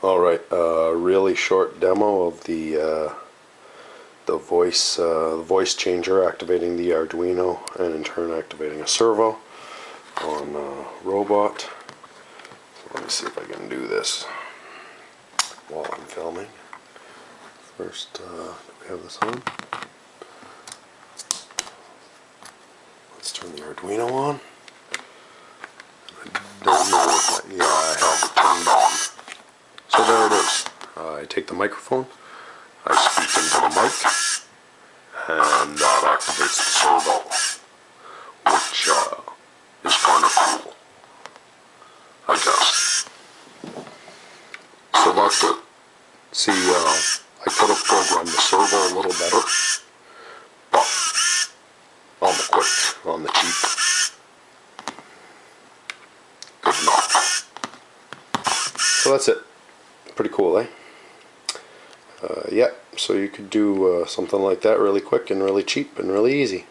Alright, really short demo of the voice changer activating the Arduino and in turn activating a servo on a robot. So let me see if I can do this while I'm filming. First, do we have this on? Let's turn the Arduino on. I don't know if I have it turned on. So there it is. I take the microphone, I speak into the mic, and that activates the servo, which is kind of cool, I guess. So that's it. See, I could have programmed the servo a little better, but on the quick, on the cheap, good enough. So that's it. Pretty cool, eh? Yeah, so you could do something like that really quick and really cheap and really easy.